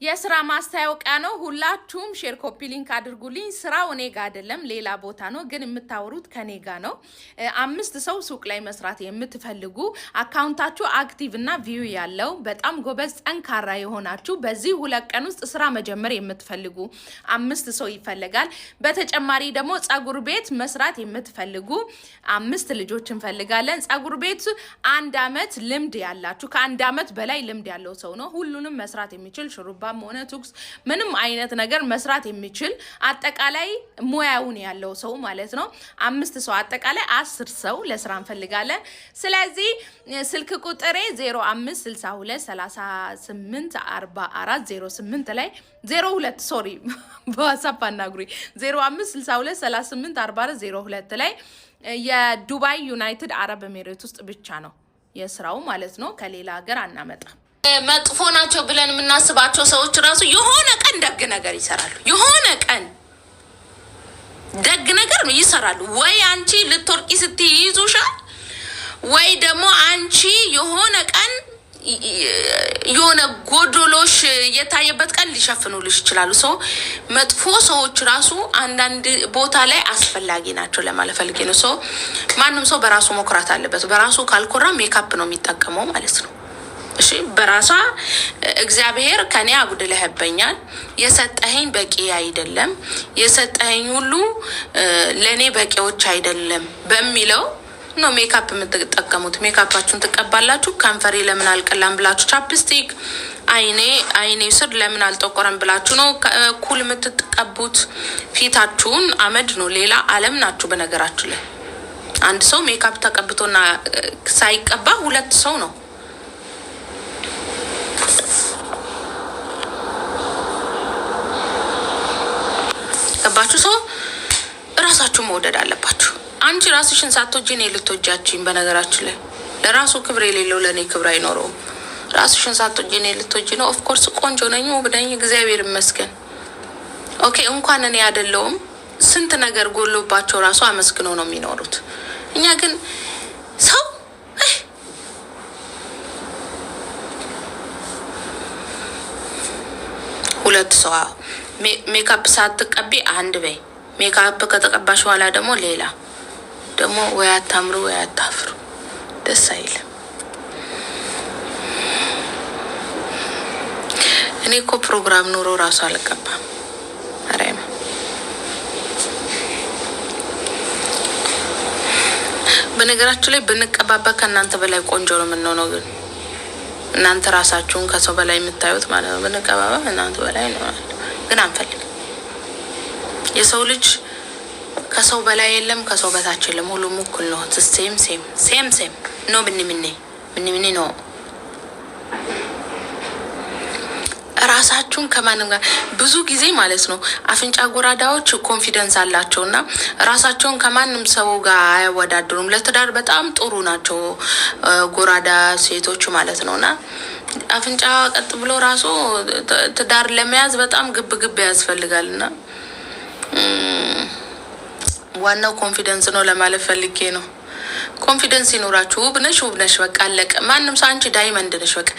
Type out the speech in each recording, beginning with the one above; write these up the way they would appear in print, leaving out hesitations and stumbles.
የስራ ማስታወቂያ ነው። ሁላችሁም ሼር ኮፒ ሊንክ አድርጉልኝ። ስራው እኔ ጋር አይደለም ሌላ ቦታ ነው፣ ግን የምታወሩት ከኔ ጋር ነው። 5 ሰው ሱቅ ላይ መስራት የምትፈልጉ አካውንታችሁ አክቲቭ እና ቪው ያለው በጣም ጎበዝ ጠንካራ የሆናችሁ በዚህ 2 ቀን ውስጥ ስራ መጀመር የምትፈልጉ 5 ሰው ይፈልጋል። በተጨማሪ ደግሞ ጸጉር ቤት መስራት የምትፈልጉ 5 ልጆች እንፈልጋለን። ጸጉር ቤት 1 አመት ልምድ ያላችሁ ከ1 አመት በላይ ልምድ ያለው ሰው ነው። ሁሉንም መስራት የሚችል ሽሩባ ሆነ ቱክስ ምንም አይነት ነገር መስራት የሚችል አጠቃላይ ሙያውን ያለው ሰው ማለት ነው። 5 ሰው አጠቃላይ 10 ሰው ለስራ እንፈልጋለን። ስለዚህ ስልክ ቁጥሬ 0562384408 ላይ 02 ሶሪ በዋትስአፕ አናግሩኝ 0562384402 ላይ የዱባይ ዩናይትድ አረብ ኤሚሬት ውስጥ ብቻ ነው የስራው ማለት ነው። ከሌላ ሀገር አናመጣም። መጥፎ ናቸው ብለን የምናስባቸው ሰዎች ራሱ የሆነ ቀን ደግ ነገር ይሰራሉ። የሆነ ቀን ደግ ነገር ይሰራሉ። ወይ አንቺ ልትወርቂ ስትይ ይዙሻል፣ ወይ ደግሞ አንቺ የሆነ ቀን የሆነ ጎዶሎሽ የታየበት ቀን ሊሸፍኑልሽ ይችላሉ። ሰው መጥፎ ሰዎች ራሱ አንዳንድ ቦታ ላይ አስፈላጊ ናቸው ለማለት ፈልጌ ነው። ሰው ማንም ሰው በራሱ መኩራት አለበት። በራሱ ካልኮራ ሜካፕ ነው የሚጠቀመው ማለት ነው። እሺ በራሷ እግዚአብሔር ከኔ አጉድለህብኛል፣ የሰጠኸኝ በቂ አይደለም፣ የሰጠኸኝ ሁሉ ለኔ በቂዎች አይደለም በሚለው ነው ሜካፕ የምትጠቀሙት። ሜካፓችሁን ትቀባላችሁ። ከንፈሬ ለምን አልቀላም ብላችሁ ቻፕስቲክ፣ አይኔ ስር ለምን አልጠቆረም ብላችሁ ነው ኩል የምትቀቡት። ፊታችሁን አመድ ነው፣ ሌላ ዓለም ናችሁ። በነገራችሁ ላይ አንድ ሰው ሜካፕ ተቀብቶና ሳይቀባ 2 ሰው ነው። ገባችሁ? ሰው ራሳችሁ መውደድ አለባችሁ። አንቺ ራስሽን ሳትወጂ እኔ ልትወጃችኝ። በነገራችሁ ላይ ለራሱ ክብር የሌለው ለእኔ ክብር አይኖረውም። ራስሽን ሳትወጂ እኔ ልትወጂ ነው። ኦፍኮርስ ቆንጆ ነኝ፣ ውብ ነኝ፣ እግዚአብሔር ይመስገን። ኦኬ እንኳን እኔ አይደለሁም ስንት ነገር ጎሎባቸው ራሱ አመስግነው ነው የሚኖሩት። እኛ ግን ሰው ሁለት ሰው ሜካፕ ሳትቀቢ አንድ በይ። ሜካፕ ከተቀባሽ በኋላ ደግሞ ሌላ ደግሞ ወይ አታምሩ ወይ አታፍሩ፣ ደስ አይልም። እኔ እኮ ፕሮግራም ኑሮ ራሱ አልቀባም። አሬማ በነገራችሁ ላይ ብንቀባባ ከእናንተ በላይ ቆንጆ ነው የምንሆነው። ግን እናንተ ራሳችሁን ከሰው በላይ የምታዩት ማለት ነው። ብንቀባባ እናንተ በላይ ነው ግን አንፈልግም። የሰው ልጅ ከሰው በላይ የለም፣ ከሰው በታች የለም። ሁሉም እኩል ነው። ሴም ኖ ብንምኔ ነው። ራሳችሁን ከማንም ጋር ብዙ ጊዜ ማለት ነው አፍንጫ ጎራዳዎች ኮንፊደንስ አላቸውና ራሳቸውን ከማንም ሰው ጋር አያወዳድሩም። ለትዳር በጣም ጥሩ ናቸው ጎራዳ ሴቶች ማለት ነውና አፍንጫ ቀጥ ብሎ ራሱ ትዳር ለመያዝ በጣም ግብ ያስፈልጋልና ዋናው ኮንፊደንስ ነው ለማለት ፈልጌ ነው። ኮንፊደንስ ይኖራችሁ። ውብ ነሽ በቃ አለቀ። ማንም ሰው አንቺ ዳይመንድ ነሽ በቃ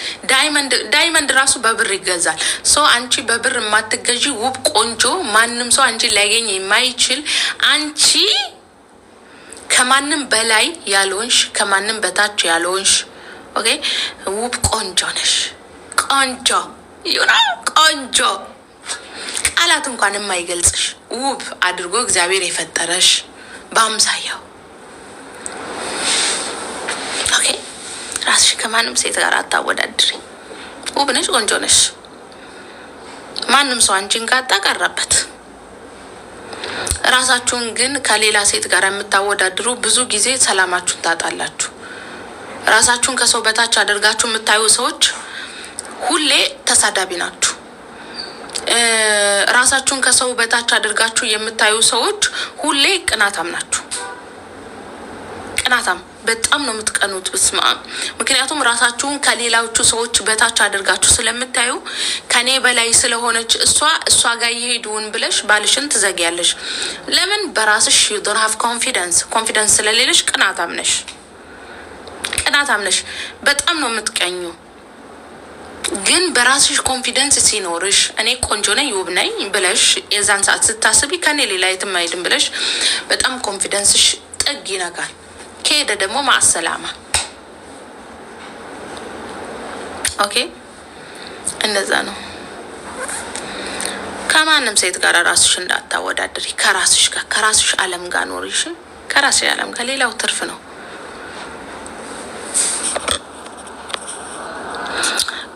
ዳይመንድ ራሱ በብር ይገዛል። ሰው አንቺ በብር የማትገዢ ውብ ቆንጆ፣ ማንም ሰው አንቺ ሊያገኝ የማይችል አንቺ ከማንም በላይ ያልሆንሽ ከማንም በታች ያልሆንሽ ኦኬ ውብ ቆንጆ ነሽ። ቆንጆ ቃላት እንኳን የማይገልጽሽ ውብ አድርጎ እግዚአብሔር የፈጠረሽ በአምሳያው ኦኬ። ራስሽ ከማንም ሴት ጋር አታወዳድሪ። ውብ ነሽ፣ ቆንጆ ነሽ። ማንም ሰው አንቺን ካጣቀረበት። ራሳችሁን ግን ከሌላ ሴት ጋር የምታወዳድሩ ብዙ ጊዜ ሰላማችሁን ታጣላችሁ። ራሳችሁን ከሰው በታች አድርጋችሁ የምታዩ ሰዎች ሁሌ ተሳዳቢ ናችሁ። ራሳችሁን ከሰው በታች አድርጋችሁ የምታዩ ሰዎች ሁሌ ቅናታም ናችሁ። ቅናታም በጣም ነው የምትቀኑት። በስማ ምክንያቱም ራሳችሁን ከሌላዎቹ ሰዎች በታች አድርጋችሁ ስለምታዩ ከኔ በላይ ስለሆነች እሷ ጋር ይሄዱን ብለሽ ባልሽን ትዘጊያለሽ። ለምን? በራስሽ you don't have confidence ስለሌለሽ ቅናታም ነሽ። በጣም ነው የምትቀኙ። ግን በራስሽ ኮንፊደንስ ሲኖርሽ እኔ ቆንጆ ነኝ ውብ ነኝ ብለሽ የዛን ሰዓት ስታስቢ ከኔ ሌላ የትም አይሄድም ብለሽ በጣም ኮንፊደንስሽ ጥግ ይነካል። ከሄደ ደግሞ ማሰላማ። ኦኬ እንደዛ ነው። ከማንም ሴት ጋር ራስሽ እንዳታወዳድሪ። ከራስሽ ጋር ከራስሽ ዓለም ጋር ኖሪሽ። ከራስሽ ዓለም ከሌላው ትርፍ ነው።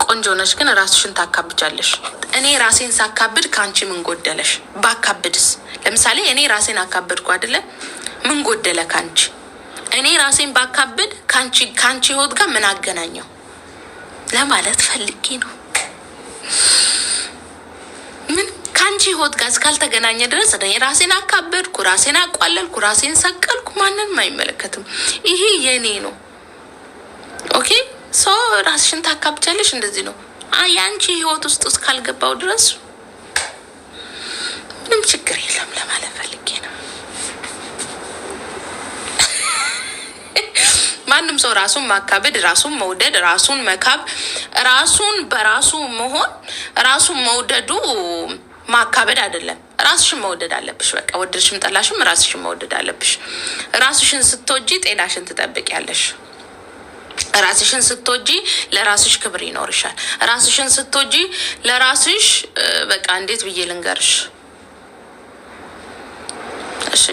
ቆንጆ ነሽ ግን ራስሽን ታካብጃለሽ። እኔ ራሴን ሳካብድ ካንቺ ምን ጎደለሽ? ባካብድስ ለምሳሌ እኔ ራሴን አካብድኩ አይደለ? ምን ጎደለ ካንቺ? እኔ ራሴን ባካብድ ካንቺ ህይወት ጋር ምን አገናኘው ለማለት ፈልጌ ነው። ምን ካንቺ ህይወት ጋር እስካልተገናኘ ድረስ እኔ ራሴን አካበድኩ፣ ራሴን አቋለልኩ፣ ራሴን ሰቀልኩ፣ ማንንም አይመለከትም። ይሄ የኔ ነው። ኦኬ ሶ ራስሽን ታካብቻለሽ። እንደዚህ ነው። ያንቺ ህይወት ውስጥ እስካልገባው ድረስ ምንም ችግር የለም ለማለት ፈልጌ ነው። ማንም ሰው ራሱን ማካበድ፣ ራሱን መውደድ፣ ራሱን መካብ፣ ራሱን በራሱ መሆን፣ ራሱን መውደዱ ማካበድ አይደለም። ራስሽን መውደድ አለብሽ። በቃ ወደድሽም ጠላሽም ራስሽን መውደድ አለብሽ። ራስሽን ስትወጂ ጤናሽን ትጠብቂያለሽ። ራስሽን ስትወጂ ለራስሽ ክብር ይኖርሻል። ራስሽን ስትወጂ ለራስሽ በቃ እንዴት ብዬ ልንገርሽ? እሺ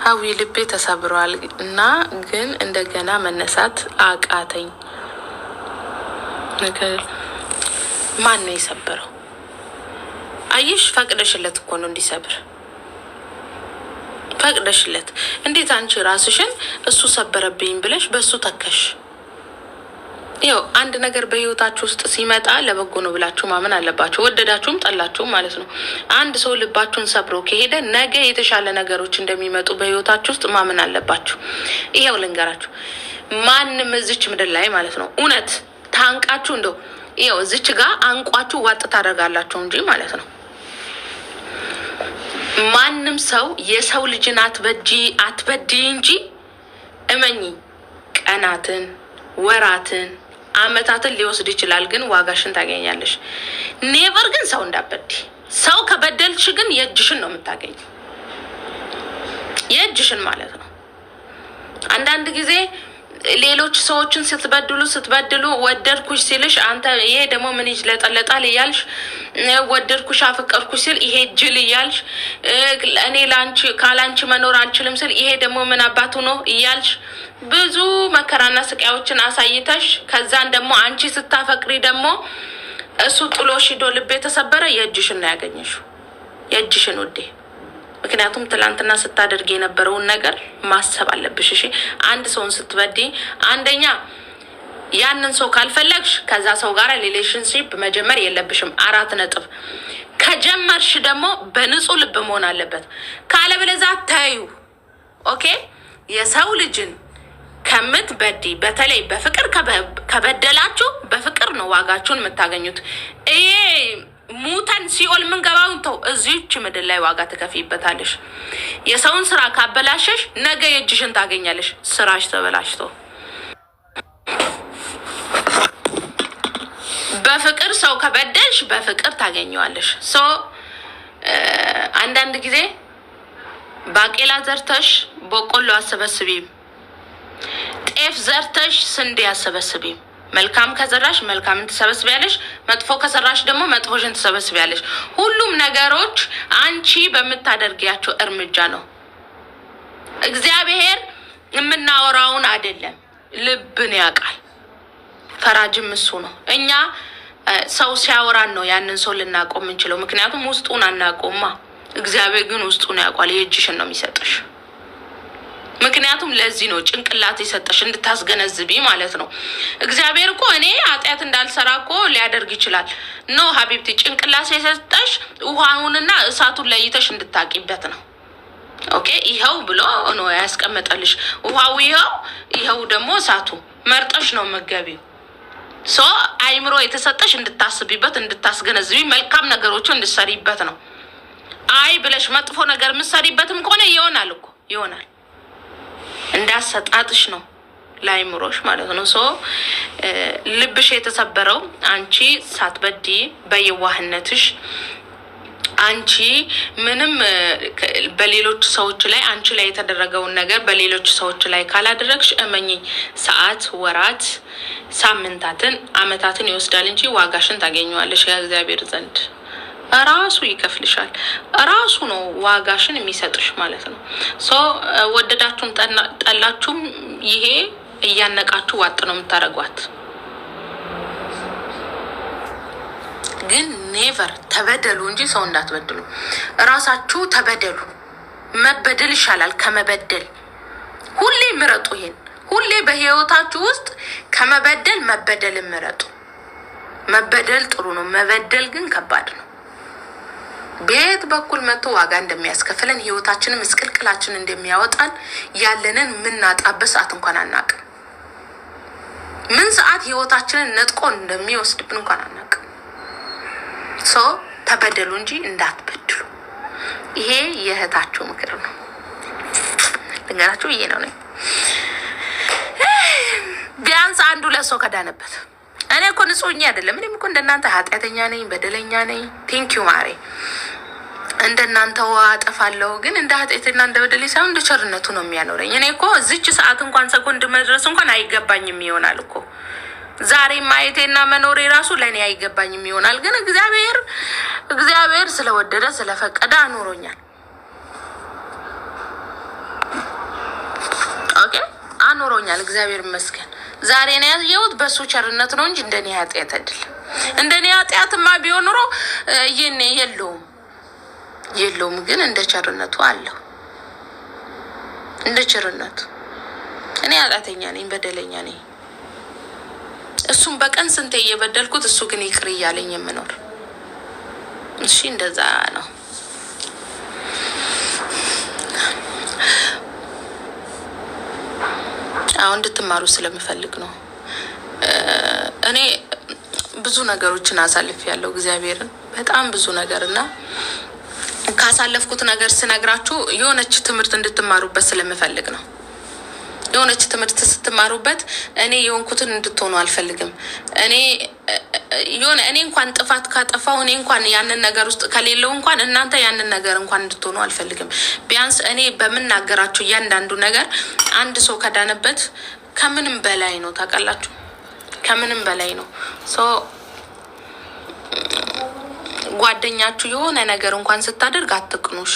ሀዊ ልቤ ተሰብሯል እና ግን እንደገና መነሳት አቃተኝ። ማን ነው የሰበረው? አየሽ፣ ፈቅደሽለት እኮ ነው እንዲሰብር ፈቅደሽለት። እንዴት አንቺ ራስሽን እሱ ሰበረብኝ ብለሽ በሱ ተከሽ? ያው አንድ ነገር በህይወታችሁ ውስጥ ሲመጣ ለበጎ ነው ብላችሁ ማመን አለባችሁ። ወደዳችሁም ጠላችሁም ማለት ነው። አንድ ሰው ልባችሁን ሰብሮ ከሄደ ነገ የተሻለ ነገሮች እንደሚመጡ በህይወታችሁ ውስጥ ማመን አለባችሁ። ይሄው ልንገራችሁ፣ ማንም እዚች ምድር ላይ ማለት ነው እውነት ታንቃችሁ እንደው ይሄው እዚች ጋር አንቋችሁ ዋጥ ታደርጋላችሁ እንጂ ማለት ነው። ማንም ሰው የሰው ልጅን አትበጂ እንጂ እመኚ፣ ቀናትን፣ ወራትን፣ አመታትን ሊወስድ ይችላል፣ ግን ዋጋሽን ታገኛለሽ። ኔቨር ግን ሰው እንዳበዲ። ሰው ከበደልሽ ግን የእጅሽን ነው የምታገኝ፣ የእጅሽን ማለት ነው። አንዳንድ ጊዜ ሌሎች ሰዎችን ስትበድሉ ወደድኩሽ ሲልሽ አንተ ይሄ ደግሞ ምን ይለጠለጣል እያልሽ ወደድኩሽ አፈቀርኩሽ ሲል ይሄ ጅል እያልሽ እኔ ካላንቺ መኖር አልችልም ሲል ይሄ ደግሞ ምን አባቱ ነው እያልሽ ብዙ መከራና ስቃዮችን አሳይተሽ ከዛን ደግሞ አንቺ ስታፈቅሪ ደግሞ እሱ ጥሎሽ ሂዶ ልብ የተሰበረ የእጅሽን ነው ያገኘሽው፣ የእጅሽን ውዴ። ምክንያቱም ትላንትና ስታደርግ የነበረውን ነገር ማሰብ አለብሽ። እሺ አንድ ሰውን ስትበድይ አንደኛ ያንን ሰው ካልፈለግሽ ከዛ ሰው ጋር ሪሌሽንሺፕ መጀመር የለብሽም። 4 ነጥብ። ከጀመርሽ ደግሞ በንጹህ ልብ መሆን አለበት። ካለበለዚያ ታዩ። ኦኬ የሰው ልጅን ከምትበድይ በተለይ በፍቅር ከበደላችሁ በፍቅር ነው ዋጋችሁን የምታገኙት። ይሄ ሙተን ሲኦል ምን ገባውን ተው፣ እዚህች ምድር ላይ ዋጋ ትከፊበታለሽ። የሰውን ስራ ካበላሸሽ ነገ የእጅሽን ታገኛለሽ። ስራሽ ተበላሽቶ በፍቅር ሰው ከበደልሽ በፍቅር ታገኘዋለሽ። አንዳንድ ጊዜ ባቄላ ዘርተሽ በቆሎ አሰበስቢም፣ ጤፍ ዘርተሽ ስንዴ አሰበስቢም። መልካም ከዘራሽ መልካምን ትሰበስቢያለሽ፣ መጥፎ ከሰራሽ ደግሞ መጥፎሽን ትሰበስቢያለሽ። ሁሉም ነገሮች አንቺ በምታደርጊያቸው እርምጃ ነው። እግዚአብሔር የምናወራውን አይደለም፣ ልብን ያውቃል። ፈራጅም እሱ ነው። እኛ ሰው ሲያወራን ነው ያንን ሰው ልናቆም የምንችለው፣ ምክንያቱም ውስጡን አናቆማ። እግዚአብሔር ግን ውስጡን ያውቃል። የእጅሽን ነው የሚሰጥሽ። ምክንያቱም ለዚህ ነው ጭንቅላት የሰጠሽ እንድታስገነዝቢ ማለት ነው። እግዚአብሔር እኮ እኔ ኃጢአት እንዳልሰራ እኮ ሊያደርግ ይችላል። ኖ ሀቢብቲ፣ ጭንቅላት የሰጠሽ ውሃውንና እሳቱን ለይተሽ እንድታቂበት ነው። ኦኬ ይኸው ብሎ ነው ያስቀመጠልሽ። ውሃው ይኸው ደግሞ እሳቱ መርጠሽ ነው መገቢው። አይምሮ የተሰጠሽ እንድታስቢበት፣ እንድታስገነዝቢ፣ መልካም ነገሮችን እንድትሰሪበት ነው። አይ ብለሽ መጥፎ ነገር የምትሰሪበትም ከሆነ ይሆናል እኮ ይሆናል። እንዳሰጣጥሽ ነው ላይምሮሽ ማለት ነው። ሶ ልብሽ የተሰበረው አንቺ ሳትበዲ በየዋህነትሽ አንቺ ምንም በሌሎች ሰዎች ላይ አንቺ ላይ የተደረገውን ነገር በሌሎች ሰዎች ላይ ካላደረግሽ እመኚኝ ሰዓት፣ ወራት፣ ሳምንታትን፣ አመታትን ይወስዳል እንጂ ዋጋሽን ታገኘዋለሽ ከእግዚአብሔር ዘንድ። ራሱ ይከፍልሻል። ራሱ ነው ዋጋሽን የሚሰጥሽ ማለት ነው። ሶ ወደዳችሁም ጠላችሁም ይሄ እያነቃችሁ ዋጥ ነው የምታደርጓት። ግን ኔቨር ተበደሉ እንጂ ሰው እንዳትበድሉ። እራሳችሁ ተበደሉ። መበደል ይሻላል ከመበደል። ሁሌ ምረጡ። ይሄን ሁሌ በህይወታችሁ ውስጥ ከመበደል መበደል ምረጡ። መበደል ጥሩ ነው፣ መበደል ግን ከባድ ነው። ቤት በኩል መጥቶ ዋጋ እንደሚያስከፍለን ህይወታችንን ምስቅልቅላችን እንደሚያወጣን ያለንን ምናጣበት ሰዓት እንኳን አናቅም። ምን ሰዓት ህይወታችንን ነጥቆ እንደሚወስድብን እንኳን አናቅም። ሶ ተበደሉ እንጂ እንዳትበድሉ። ይሄ የእህታችሁ ምክር ነው። ልንገራችሁ ይሄ ነው። ቢያንስ አንዱ ለሰው ከዳነበት። እኔ እኮ ንጹህ አይደለም። እኔም እኮ እንደናንተ ኃጢአተኛ ነኝ፣ በደለኛ ነኝ። ቴንኪዩ ማሬ። እንደናንተው አጠፋለሁ፣ ግን እንደ ኃጢአትና እንደ በደሌ ሳይሆን እንደ ቸርነቱ ነው የሚያኖረኝ። እኔ እኮ እዚች ሰዓት እንኳን ሰኮንድ መድረስ እንኳን አይገባኝም ይሆናል እኮ ዛሬ ማየቴና መኖሬ ራሱ ለእኔ አይገባኝም ይሆናል። ግን እግዚአብሔር ስለወደደ ስለፈቀደ አኖሮኛል። ኦኬ አኖሮኛል። እግዚአብሔር ይመስገን። ዛሬ ነው ያየሁት በሱ ቸርነት ነው እንጂ እንደኔ ኃጢአት አይደለም። እንደኔ ኃጢአትማ ቢሆን ኖሮ ይሄኔ የለውም። ግን እንደ ቸርነቱ አለው። እንደ ቸርነቱ እኔ ኃጢአተኛ ነኝ፣ በደለኛ ነኝ። እሱም በቀን ስንቴ እየበደልኩት እሱ ግን ይቅር እያለኝ የምኖር። እሺ እንደዛ ነው። አሁን እንድትማሩ ስለምፈልግ ነው። እኔ ብዙ ነገሮችን አሳልፍ ያለው እግዚአብሔርን በጣም ብዙ ነገርና ካሳለፍኩት ነገር ስነግራችሁ የሆነች ትምህርት እንድትማሩበት ስለምፈልግ ነው። የሆነች ትምህርት ስትማሩበት እኔ የሆንኩትን እንድትሆኑ አልፈልግም። እኔ እንኳን ጥፋት ካጠፋው እኔ እንኳን ያንን ነገር ውስጥ ከሌለው እንኳን እናንተ ያንን ነገር እንኳን እንድትሆኑ አልፈልግም። ቢያንስ እኔ በምናገራችሁ እያንዳንዱ ነገር አንድ ሰው ከዳነበት ከምንም በላይ ነው። ታውቃላችሁ፣ ከምንም በላይ ነው። ጓደኛችሁ የሆነ ነገር እንኳን ስታደርግ አትቅኑ። እሺ?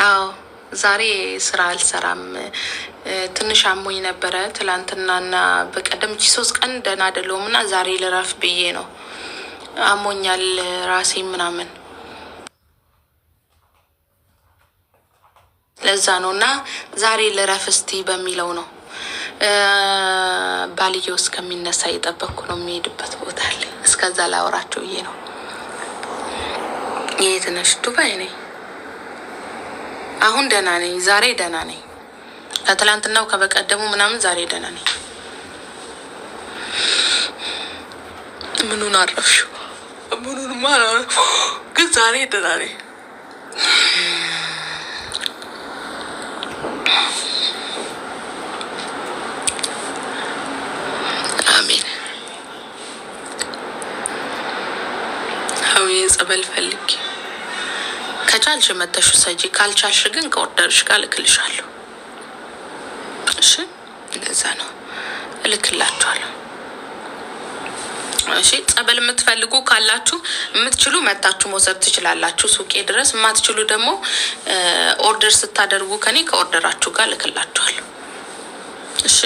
አዎ ዛሬ ስራ አልሰራም። ትንሽ አሞኝ ነበረ ትላንትናና በቀደም 3 ቀን ደህና አይደለሁም እና ዛሬ ልረፍ ብዬ ነው። አሞኛል ራሴ ምናምን ለዛ ነው እና ዛሬ ልረፍ እስቲ በሚለው ነው። ባልየው እስከሚነሳ እየጠበቅኩ ነው። የሚሄድበት ቦታ አለ። እስከዛ ላወራቸው ብዬ ነው። የት ነሽ? ዱባይ ነኝ። አሁን ደህና ነኝ። ዛሬ ደህና ነኝ። ከትላንትናው ከበቀደሙ ምናምን ዛሬ ደህና ነኝ። ምኑን አረፍሽው? ምኑን ማላረፍ ግን ዛሬ ደህና ነኝ። አሜን። አሁን ጸበል ፈልጊ ከቻልሽ መተሽ ሰጂ፣ ካልቻልሽ ግን ከኦርደርሽ ጋር እልክልሻለሁ። እሺ እንደዛ ነው፣ እልክላችኋለሁ። እሺ ጸበል የምትፈልጉ ካላችሁ የምትችሉ መታችሁ መውሰድ ትችላላችሁ ሱቄ ድረስ። የማትችሉ ደግሞ ኦርደር ስታደርጉ ከኔ ከኦርደራችሁ ጋር እልክላችኋለሁ። እሺ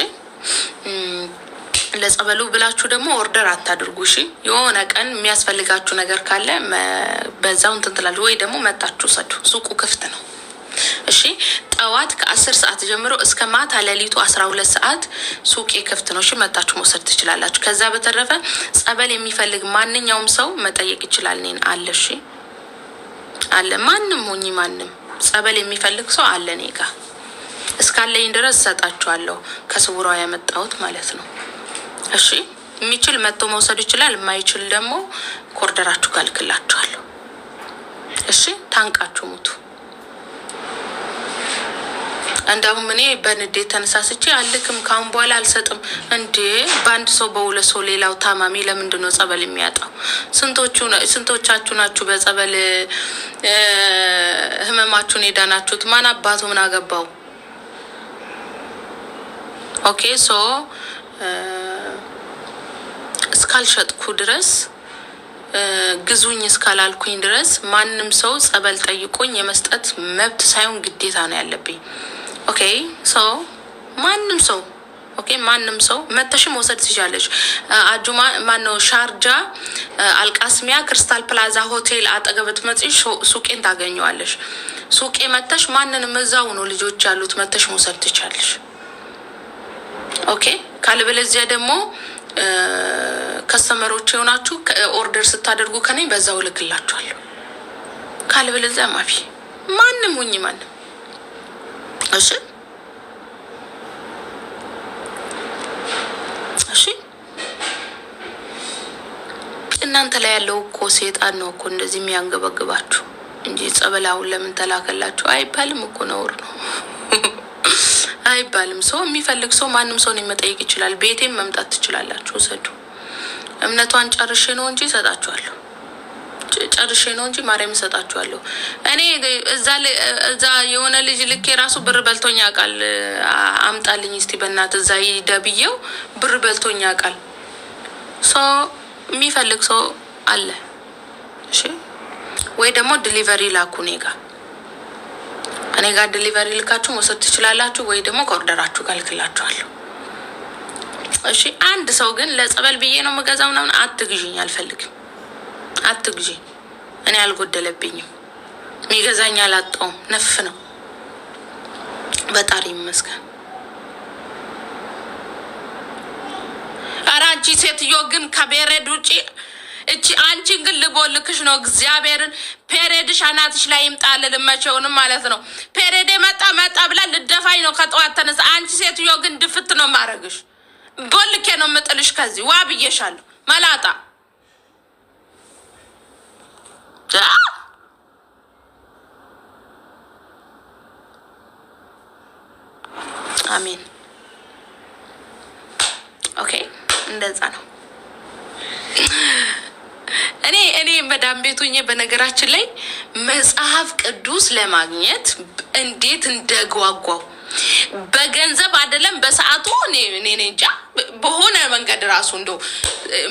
ለጸበሉ ብላችሁ ደግሞ ኦርደር አታድርጉ። እሺ የሆነ ቀን የሚያስፈልጋችሁ ነገር ካለ በዛው እንትን ትላላችሁ፣ ወይ ደግሞ መታችሁ ሰዱ። ሱቁ ክፍት ነው። እሺ ጠዋት ከ10 ሰዓት ጀምሮ እስከ ማታ ሌሊቱ 12 ሰዓት ሱቄ ክፍት ነው። እሺ መታችሁ መውሰድ ትችላላችሁ። ከዛ በተረፈ ጸበል የሚፈልግ ማንኛውም ሰው መጠየቅ ይችላል። እኔን አለ። እሺ አለ። ማንም ሆኚ ማንም ጸበል የሚፈልግ ሰው አለ እኔ ጋር። እስካለኝ ድረስ እሰጣችኋለሁ። ከስውሯ ያመጣሁት ማለት ነው። እሺ የሚችል መጥቶ መውሰድ ይችላል። የማይችል ደግሞ ኮርደራችሁ ጋር እልክላችኋለሁ። እሺ ታንቃችሁ ሙቱ። እንደውም እኔ በንዴት ተነሳስቼ አልክም ካሁን በኋላ አልሰጥም እንዴ በአንድ ሰው በሁለት ሰው ሌላው ታማሚ ለምንድን ነው ጸበል የሚያጣው? ስንቶቻችሁ ናችሁ በጸበል ህመማችሁን የዳናችሁት? ማን አባቱ ምን አገባው? ኦኬ ሶ እስካልሸጥኩ ድረስ ግዙኝ እስካላልኩኝ ድረስ ማንም ሰው ጸበል ጠይቆኝ የመስጠት መብት ሳይሆን ግዴታ ነው ያለብኝ። ኦኬ ሶ ማንም ሰው መተሽም መውሰድ ትችላለሽ። አጁማ ማነው ሻርጃ አልቃስሚያ ክሪስታል ፕላዛ ሆቴል አጠገብ ትመጪ ሱቄን ታገኘዋለሽ። ሱቄ መተሽ ማንንም እዛው ነው ልጆች ያሉት መተሽ መውሰድ ትችላለሽ። ኦኬ ካልበለዚያ ደግሞ ከስተመሮች የሆናችሁ ኦርደር ስታደርጉ ከኔ በዛው ልክላችኋለሁ። ካልበለዚያ ማፊ ማንም ሁኚ ማንም። እሺ እናንተ ላይ ያለው እኮ ሴጣን ነው እኮ እንደዚህ የሚያንገበግባችሁ እንጂ ጸበላውን ለምን ተላከላችሁ አይባልም እኮ ነውር ነው አይባልም። ሰው የሚፈልግ ሰው ማንም ሰው መጠየቅ ይችላል። ቤቴም መምጣት ትችላላችሁ። ወሰዱ እምነቷን ጨርሼ ነው እንጂ እሰጣችኋለሁ። ጨርሼ ነው እንጂ ማርያም እሰጣችኋለሁ። እኔ እዛ የሆነ ልጅ ልኬ ራሱ ብር በልቶኛ ቃል አምጣልኝ እስቲ በእናት እዛ ይደብየው ብር በልቶኛ ቃል ሰው የሚፈልግ ሰው አለ። እሺ ወይ ደግሞ ዲሊቨሪ ላኩ እኔ ጋር ዲሊቨሪ ልካችሁ መውሰድ ትችላላችሁ። ወይ ደግሞ ከኦርደራችሁ ጋር ልክላችኋለሁ። እሺ አንድ ሰው ግን ለጸበል ብዬ ነው መገዛው ምናምን አትግዢኝ፣ አልፈልግም። አትግዢ። እኔ አልጎደለብኝም። የሚገዛኝ አላጣውም። ነፍ ነው በጣሪ ይመስገን። ኧረ አንቺ ሴትዮ ግን ከቤሬድ ውጪ እቺ አንቺን ግን ልቦልክሽ ነው እግዚአብሔርን። ፔሬድሽ አናትሽ ላይ ይምጣል ልመቸውንም ማለት ነው። ፔሬድ መጣ ብላ ልደፋኝ ነው ከጠዋት ተነሳ። አንቺ ሴትዮ ግን ድፍት ነው ማረግሽ። ቦልኬ ነው ምጥልሽ ከዚህ ዋ ብዬሻለሁ መላጣ። አሜን። ኦኬ እንደዛ ነው። እኔ መዳም ቤቱኝ በነገራችን ላይ መጽሐፍ ቅዱስ ለማግኘት እንዴት እንደጓጓው በገንዘብ አይደለም በሰዓቱ እኔ እንጃ በሆነ መንገድ ራሱ እንደው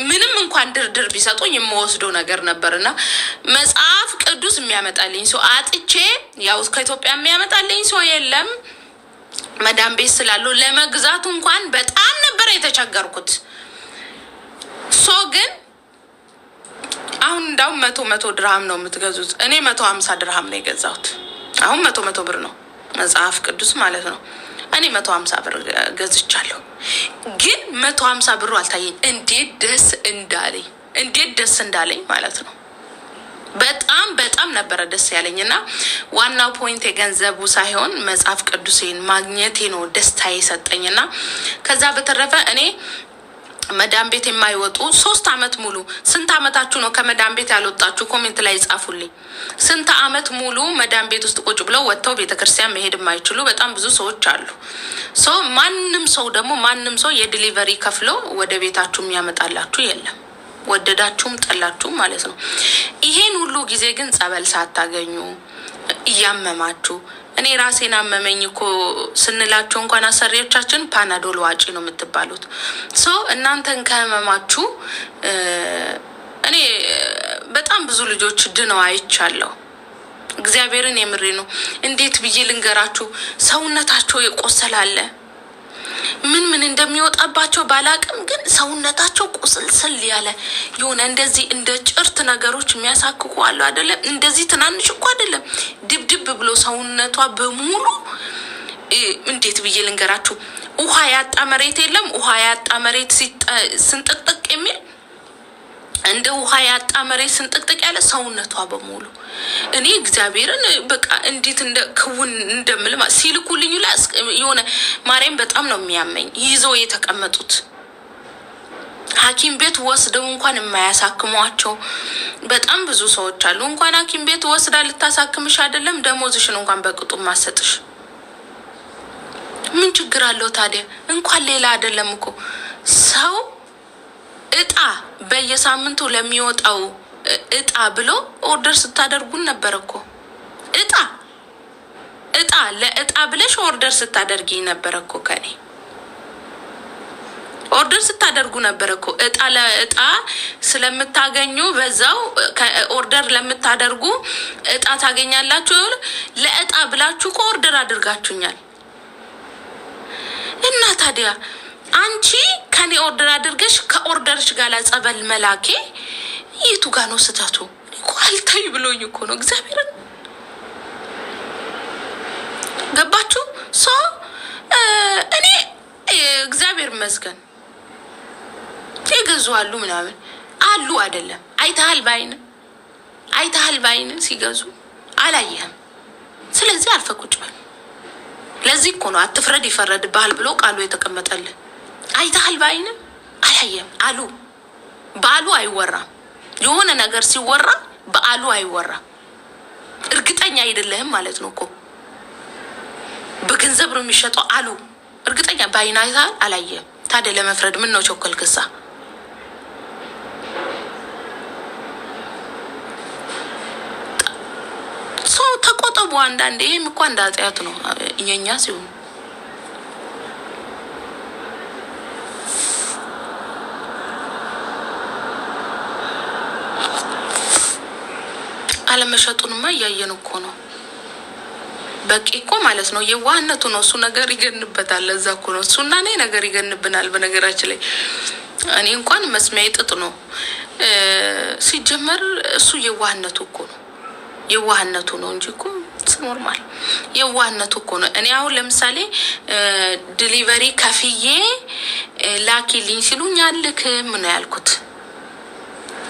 ምንም እንኳን ድርድር ቢሰጡኝ የምወስደው ነገር ነበርና መጽሐፍ ቅዱስ የሚያመጣልኝ ሰው አጥቼ ያው ከኢትዮጵያ የሚያመጣልኝ ሰው የለም። መዳም ቤት ስላሉ ለመግዛቱ እንኳን በጣም ነበር የተቸገርኩት። ግን አሁን እንዳውም 100 ድርሃም ነው የምትገዙት። እኔ 150 ድርሃም ነው የገዛሁት። አሁን 100 ብር ነው መጽሐፍ ቅዱስ ማለት ነው። እኔ 150 ብር ገዝቻለሁ። ግን 150 ብሩ አልታየኝ። እንዴት ደስ እንዳለኝ ማለት ነው። በጣም ነበረ ደስ ያለኝ እና ዋናው ፖይንት የገንዘቡ ሳይሆን መጽሐፍ ቅዱሴን ማግኘቴ ነው ደስታ የሰጠኝና ከዛ በተረፈ እኔ መዳም ቤት የማይወጡ 3 አመት ሙሉ ስንት አመታችሁ ነው ከመዳም ቤት ያልወጣችሁ? ኮሜንት ላይ ጻፉልኝ። ስንት አመት ሙሉ መዳም ቤት ውስጥ ቁጭ ብለው ወጥተው ቤተክርስቲያን መሄድ የማይችሉ በጣም ብዙ ሰዎች አሉ። ማንም ሰው የዲሊቨሪ ከፍሎ ወደ ቤታችሁ የሚያመጣላችሁ የለም፣ ወደዳችሁም ጠላችሁም ማለት ነው። ይሄን ሁሉ ጊዜ ግን ጸበል ሳታገኙ እያመማችሁ እኔ ራሴን አመመኝ እኮ ስንላቸው እንኳን አሰሪዎቻችን ፓናዶል ዋጪ ነው የምትባሉት። እናንተን ከህመማችሁ እኔ በጣም ብዙ ልጆች ድነው አይቻለሁ። እግዚአብሔርን የምሬ ነው። እንዴት ብዬ ልንገራችሁ? ሰውነታቸው የቆሰላለ ምን እንደሚወጣባቸው ባላቅም ግን ሰውነታቸው ቁስልስል ያለ የሆነ እንደዚህ እንደ ጭርት ነገሮች የሚያሳክኩ አሉ አይደለም? እንደዚህ ትናንሽ እኮ አይደለም፣ ድብድብ ብሎ ሰውነቷ በሙሉ እንዴት ብዬ ልንገራችሁ? ውሃ ያጣ መሬት የለም? ውሃ ያጣ መሬት ስንጥቅጥቅ የሚል እንደ ውሃ ያጣ መሬት ስንጥቅጥቅ ያለ ሰውነቷ በሙሉ እኔ እግዚአብሔርን በቃ እንዴት እንደ ክውን እንደምልማ ሲልኩልኝ ላይ የሆነ ማርያም በጣም ነው የሚያመኝ። ይዘው የተቀመጡት ሐኪም ቤት ወስደው እንኳን የማያሳክሟቸው በጣም ብዙ ሰዎች አሉ። እንኳን ሐኪም ቤት ወስዳ ልታሳክምሽ አይደለም ደሞዝሽን እንኳን በቅጡ ማሰጥሽ ምን ችግር አለው ታዲያ? እንኳን ሌላ አይደለም እኮ ሰው እጣ በየሳምንቱ ለሚወጣው እጣ ብሎ ኦርደር ስታደርጉን ነበር እኮ። እጣ ለእጣ ብለሽ ኦርደር ስታደርጊ ነበር እኮ። ከኔ ኦርደር ስታደርጉ ነበር እኮ። እጣ ለእጣ ስለምታገኙ በዛው ኦርደር ለምታደርጉ እጣ ታገኛላችሁ። ለእጣ ብላችሁ እኮ ኦርደር አድርጋችሁኛል። እና ታዲያ አንቺ ከኔ ኦርደር አድርገሽ ከኦርደርሽ ጋር ጸበል መላኬ የቱ ጋር ነው ስህተቱ? እኮ አልታይ ብሎኝ እኮ ነው እግዚአብሔርን። ገባችሁ? እኔ እግዚአብሔር ይመስገን ይገዙ አሉ ምናምን አሉ አይደለም። አይተሃል ባይን ሲገዙ አላየህም። ስለዚህ አልፈቁጭ በል። ለዚህ እኮ ነው አትፍረድ ይፈረድብሃል ብሎ ቃሉ የተቀመጠልህ። አይተሃል ባይን አላየህም አሉ። በአሉ አይወራም። የሆነ ነገር ሲወራ በአሉ አይወራም። እርግጠኛ አይደለህም ማለት ነው እኮ። በገንዘብ ነው የሚሸጠው አሉ። እርግጠኛ ባይን አይተሃል አላየህም። ታዲያ ለመፍረድ ምን ነው ቸኮልክሳ? ሰው ተቆጠቡ አንዳንዴ። ይህም እኮ አንድ ኃጢአት ነው የኛ ሲሆን አለመሸጡንማ እያየን እኮ ነው። በቂ እኮ ማለት ነው። የዋህነቱ ነው እሱ። ነገር ይገንበታል። ለዛ እኮ ነው እሱና እኔ ነገር ይገንብናል። በነገራችን ላይ እኔ እንኳን መስሚያዬ ጥጥ ነው ሲጀመር። እሱ የዋህነቱ እኮ ነው። የዋህነቱ ነው እንጂ እኮ ኖርማል የዋህነቱ እኮ ነው። እኔ አሁን ለምሳሌ ዲሊቨሪ ከፍዬ ላኪልኝ ሲሉኝ አልክም ነው ያልኩት።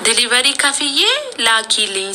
ዲሊቨሪ ከፍዬ ላኪልኝ